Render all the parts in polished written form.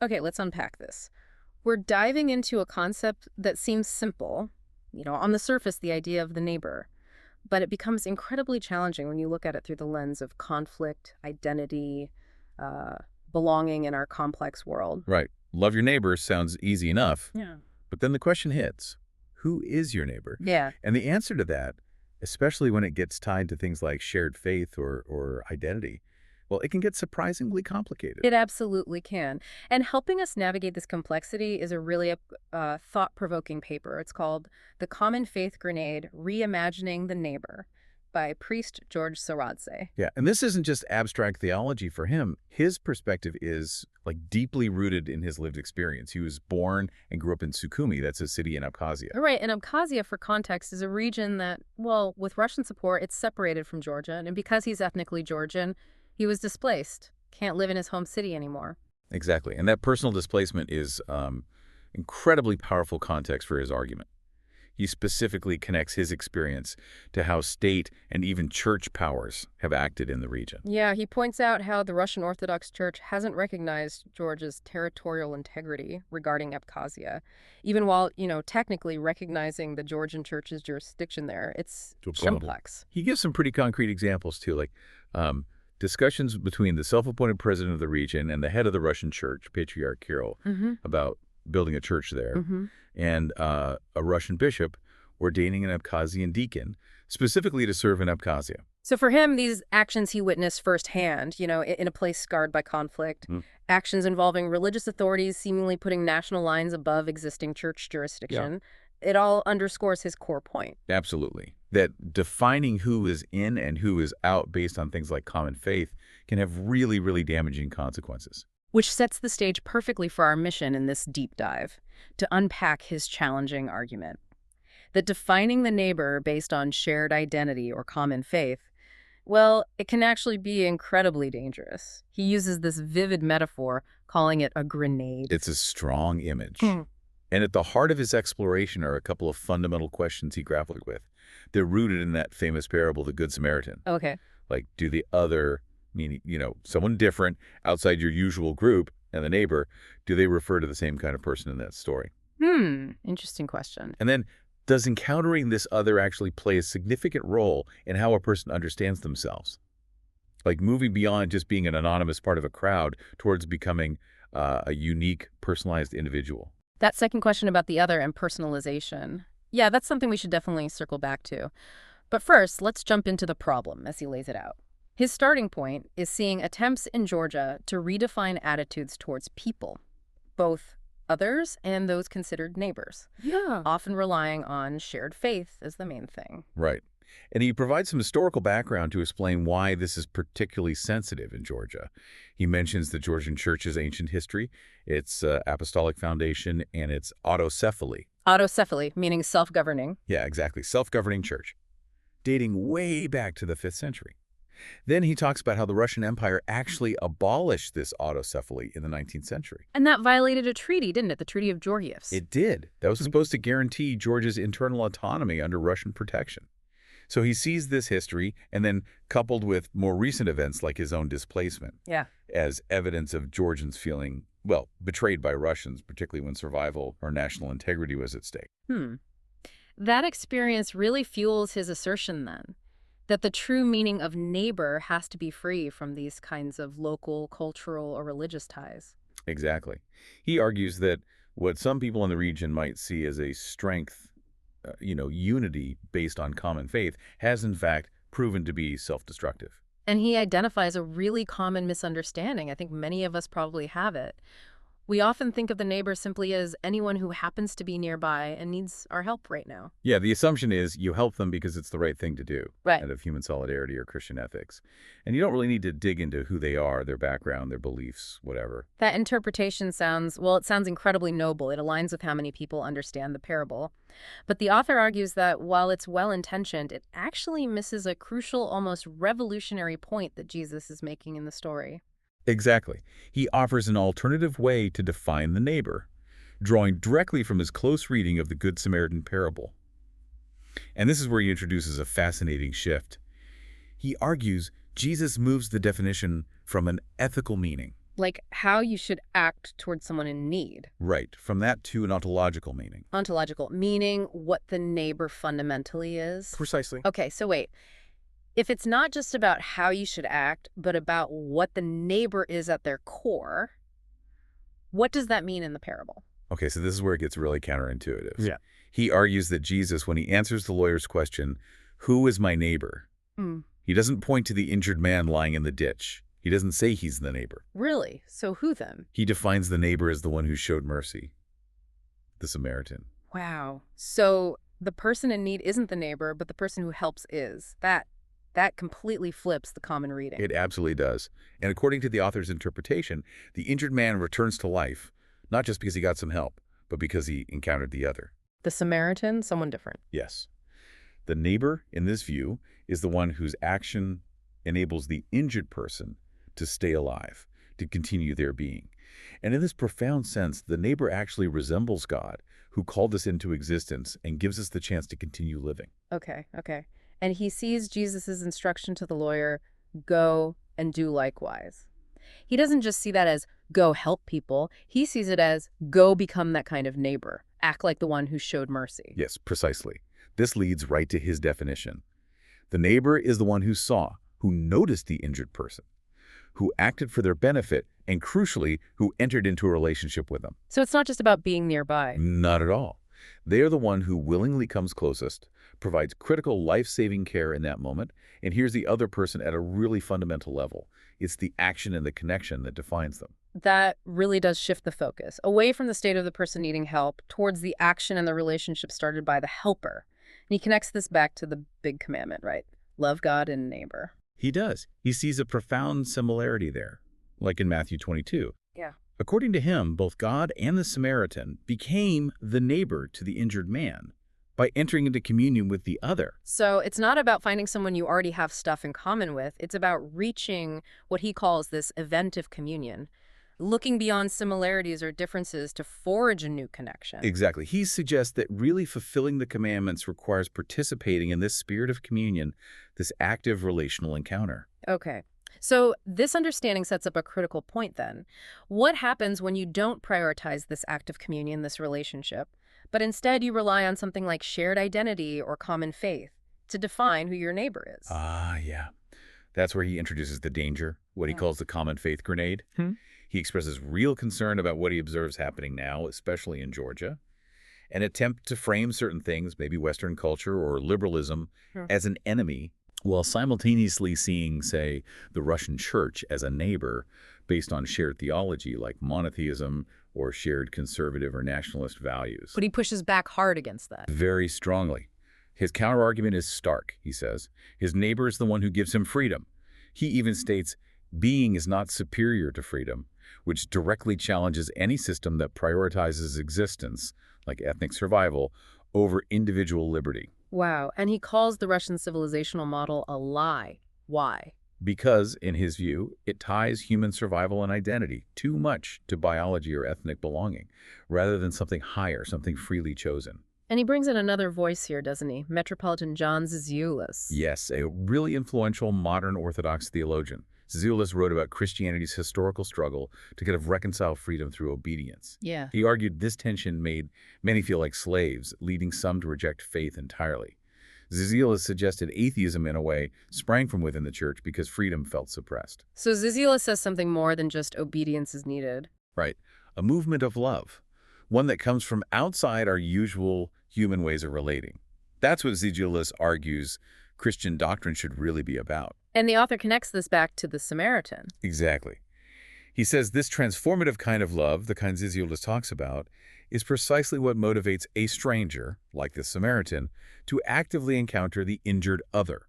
Okay, let's unpack this. We're diving into a concept that seems simple, on the surface, the idea of the neighbor, but it becomes incredibly challenging when you look at it through the lens of conflict, identity, uh, belonging in our complex world. Right. Love your neighbor sounds easy enough, Yeah. but then the question hits, who is your neighbor? Yeah. And the answer to that, especially when it gets tied to things like shared faith or identity, well, it can get surprisingly complicated. It absolutely can. And helping us navigate this complexity is a really thought-provoking paper. It's called The Common Faith Grenade, Reimagining the Neighbor by priest George Soradze. Yeah, and this isn't just abstract theology for him. His perspective is like deeply rooted in his lived experience. He was born and grew up in Sukhumi, that's a city in Abkhazia. Right, and Abkhazia, for context, is a region that, well, with Russian support, it's separated from Georgia. And because he's ethnically Georgian, he was displaced. Can't live in his home city anymore. Exactly, and that personal displacement is incredibly powerful context for his argument. He specifically connects his experience to how state and even church powers have acted in the region. Yeah, he points out how the Russian Orthodox Church hasn't recognized Georgia's territorial integrity regarding Abkhazia, even while, technically recognizing the Georgian Church's jurisdiction there. It's complex. He gives some pretty concrete examples, too, like discussions between the self-appointed president of the region and the head of the Russian church, Patriarch Kirill, about building a church there, and a Russian bishop ordaining an Abkhazian deacon, specifically to serve in Abkhazia. So for him, these actions he witnessed firsthand, in a place scarred by conflict, actions involving religious authorities seemingly putting national lines above existing church jurisdiction, it all underscores his core point. Absolutely. That defining who is in and who is out based on things like common faith can have really, really damaging consequences. Which sets the stage perfectly for our mission in this deep dive, to unpack his challenging argument. That defining the neighbor based on shared identity or common faith, well, it can actually be incredibly dangerous. He uses this vivid metaphor, calling it a grenade. It's a strong image. And at the heart of his exploration are a couple of fundamental questions he grappled with. They're rooted in that famous parable, the Good Samaritan. Okay. Like, do the other, meaning, someone different outside your usual group and the neighbor, do they refer to the same kind of person in that story? Interesting question. And then, does encountering this other actually play a significant role in how a person understands themselves? Like moving beyond just being an anonymous part of a crowd towards becoming a unique, personalized individual. That second question about the other and personalization. Yeah, that's something we should definitely circle back to. But first, let's jump into the problem as he lays it out. His starting point is seeing attempts in Georgia to redefine attitudes towards people, both others and those considered neighbors. Yeah. Often relying on shared faith as the main thing. Right. And he provides some historical background to explain why this is particularly sensitive in Georgia. He mentions the Georgian Church's ancient history, its apostolic foundation, and its autocephaly. Autocephaly, meaning self-governing. Yeah, exactly. Self-governing church, dating way back to the 5th century. Then he talks about how the Russian Empire actually abolished this autocephaly in the 19th century. And that violated a treaty, didn't it? The Treaty of Georgievsk. It did. That was supposed to guarantee Georgia's internal autonomy under Russian protection. So he sees this history, and then coupled with more recent events like his own displacement, as evidence of Georgians feeling, well, betrayed by Russians, particularly when survival or national integrity was at stake. That experience really fuels his assertion, then, that the true meaning of neighbor has to be free from these kinds of local, cultural, or religious ties. Exactly. He argues that what some people in the region might see as a strength, unity based on common faith, has in fact proven to be self-destructive. And he identifies a really common misunderstanding. I think many of us probably have it. We often think of the neighbor simply as anyone who happens to be nearby and needs our help right now. Yeah, the assumption is you help them because it's the right thing to do, Right. out of human solidarity or Christian ethics. And you don't really need to dig into who they are, their background, their beliefs, whatever. That interpretation sounds incredibly noble. It aligns with how many people understand the parable. But the author argues that while it's well-intentioned, it actually misses a crucial, almost revolutionary point that Jesus is making in the story. Exactly. He offers an alternative way to define the neighbor, drawing directly from his close reading of the Good Samaritan parable. And this is where he introduces a fascinating shift. He argues Jesus moves the definition from an ethical meaning, Like how you should act towards someone in need. Right. From that to an ontological meaning. Ontological, meaning what the neighbor fundamentally is. Precisely. Okay, so wait. If it's not just about how you should act, but about what the neighbor is at their core, what does that mean in the parable? Okay, so this is where it gets really counterintuitive. Yeah. He argues that Jesus, when he answers the lawyer's question, who is my neighbor? He doesn't point to the injured man lying in the ditch. He doesn't say he's the neighbor. Really? So who then? He defines the neighbor as the one who showed mercy, the Samaritan. Wow. So the person in need isn't the neighbor, but the person who helps is. That completely flips the common reading. It absolutely does. And according to the author's interpretation, the injured man returns to life, not just because he got some help, but because he encountered the other. The Samaritan, someone different. Yes. The neighbor, in this view, is the one whose action enables the injured person to stay alive, to continue their being. And in this profound sense, the neighbor actually resembles God, who called us into existence and gives us the chance to continue living. Okay. And he sees Jesus' instruction to the lawyer, go and do likewise. He doesn't just see that as go help people. He sees it as go become that kind of neighbor. Act like the one who showed mercy. Yes, precisely. This leads right to his definition. The neighbor is the one who saw, who noticed the injured person, who acted for their benefit, and crucially, who entered into a relationship with them. So it's not just about being nearby. Not at all. They are the one who willingly comes closest, provides critical life-saving care in that moment, and hears the other person at a really fundamental level. It's the action and the connection that defines them. That really does shift the focus, away from the state of the person needing help, towards the action and the relationship started by the helper. And he connects this back to the big commandment, right? Love God and neighbor. He does. He sees a profound similarity there, like in Matthew 22. Yeah. According to him, both God and the Samaritan became the neighbor to the injured man by entering into communion with the other. So it's not about finding someone you already have stuff in common with. It's about reaching what he calls this event of communion, looking beyond similarities or differences to forge a new connection. Exactly. He suggests that really fulfilling the commandments requires participating in this spirit of communion, this active relational encounter. Okay. So this understanding sets up a critical point then. What happens when you don't prioritize this act of communion, this relationship, but instead you rely on something like shared identity or common faith to define who your neighbor is? Yeah. That's where he introduces the danger, what he calls the common faith grenade. He expresses real concern about what he observes happening now, especially in Georgia, an attempt to frame certain things, maybe Western culture or liberalism, as an enemy, while simultaneously seeing, say, the Russian church as a neighbor based on shared theology like monotheism or shared conservative or nationalist values. But he pushes back hard against that. Very strongly. His counterargument is stark, he says. His neighbor is the one who gives him freedom. He even states, being is not superior to freedom, which directly challenges any system that prioritizes existence, like ethnic survival, over individual liberty. Wow. And he calls the Russian civilizational model a lie. Why? Because, in his view, it ties human survival and identity too much to biology or ethnic belonging, rather than something higher, something freely chosen. And he brings in another voice here, doesn't he? Metropolitan John Zizioulas. Yes, a really influential modern Orthodox theologian. Zizioulas wrote about Christianity's historical struggle to kind of reconcile freedom through obedience. Yeah. He argued this tension made many feel like slaves, leading some to reject faith entirely. Zizioulas suggested atheism, in a way, sprang from within the church because freedom felt suppressed. So Zizioulas says something more than just obedience is needed. Right. A movement of love, one that comes from outside our usual human ways of relating. That's what Zizioulas argues Christian doctrine should really be about. And the author connects this back to the Samaritan. Exactly. He says this transformative kind of love, the kind Zizioulas talks about, is precisely what motivates a stranger, like the Samaritan, to actively encounter the injured other,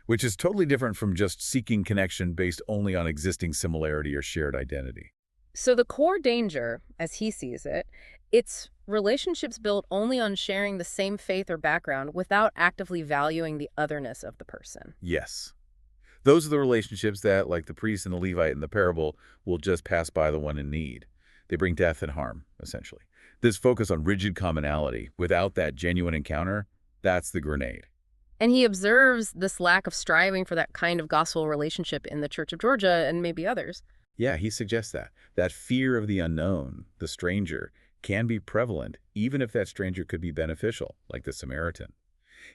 which is totally different from just seeking connection based only on existing similarity or shared identity. So the core danger, as he sees it, it's relationships built only on sharing the same faith or background without actively valuing the otherness of the person. Yes. Those are the relationships that, like the priest and the Levite in the parable, will just pass by the one in need. They bring death and harm, essentially. This focus on rigid commonality, without that genuine encounter, that's the grenade. And he observes this lack of striving for that kind of gospel relationship in the Church of Georgia and maybe others. Yeah, he suggests that fear of the unknown, the stranger, can be prevalent, even if that stranger could be beneficial, like the Samaritan.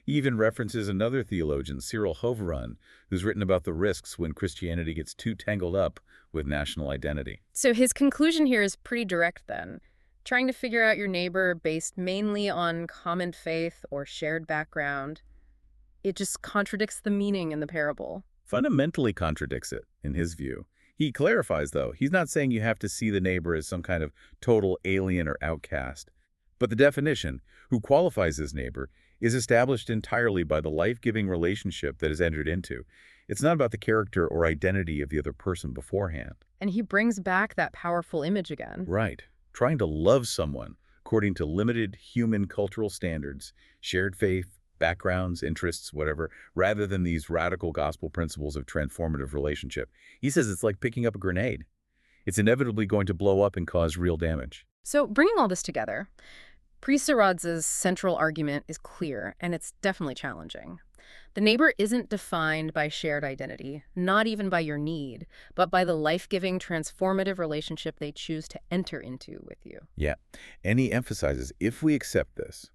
He even references another theologian, Cyril Hoveron, who's written about the risks when Christianity gets too tangled up with national identity. So his conclusion here is pretty direct then. Trying to figure out your neighbor based mainly on common faith or shared background, it just contradicts the meaning in the parable. Fundamentally contradicts it, in his view. He clarifies, though, he's not saying you have to see the neighbor as some kind of total alien or outcast. But the definition, who qualifies as neighbor, is established entirely by the life-giving relationship that is entered into. It's not about the character or identity of the other person beforehand. And he brings back that powerful image again. Right. Trying to love someone according to limited human cultural standards, shared faith, backgrounds, interests, whatever, rather than these radical gospel principles of transformative relationship. He says it's like picking up a grenade. It's inevitably going to blow up and cause real damage. So bringing all this together, Priest Saradz's central argument is clear, and it's definitely challenging. The neighbor isn't defined by shared identity, not even by your need, but by the life-giving, transformative relationship they choose to enter into with you. Yeah, and he emphasizes if we accept this,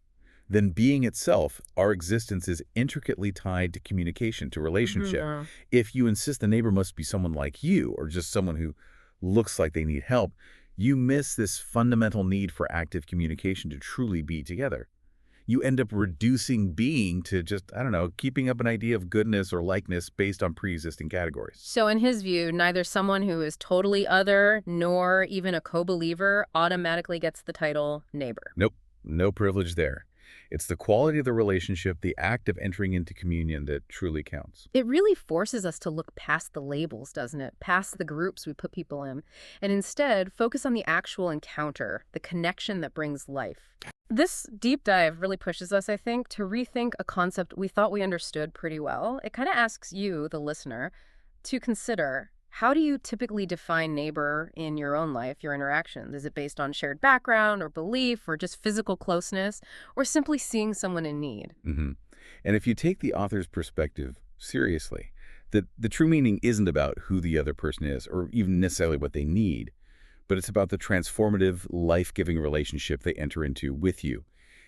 then being itself, our existence is intricately tied to communication, to relationship. Yeah. If you insist the neighbor must be someone like you or just someone who looks like they need help, you miss this fundamental need for active communication to truly be together. You end up reducing being to just, I don't know, keeping up an idea of goodness or likeness based on pre-existing categories. So in his view, neither someone who is totally other nor even a co-believer automatically gets the title neighbor. Nope, no privilege there. It's the quality of the relationship, the act of entering into communion that truly counts. It really forces us to look past the labels, doesn't it? Past the groups we put people in, and instead focus on the actual encounter, the connection that brings life. This deep dive really pushes us, I think, to rethink a concept we thought we understood pretty well. It kind of asks you, the listener, to consider, how do you typically define neighbor in your own life, your interactions? Is it based on shared background or belief or just physical closeness or simply seeing someone in need? And if you take the author's perspective seriously, the true meaning isn't about who the other person is or even necessarily what they need, but it's about the transformative, life-giving relationship they enter into with you,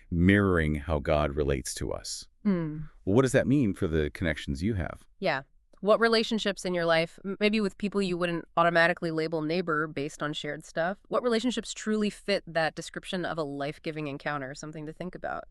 mirroring how God relates to us. Well, what does that mean for the connections you have? Yeah. What relationships in your life, maybe with people you wouldn't automatically label neighbor based on shared stuff, what relationships truly fit that description of a life-giving encounter? Something to think about.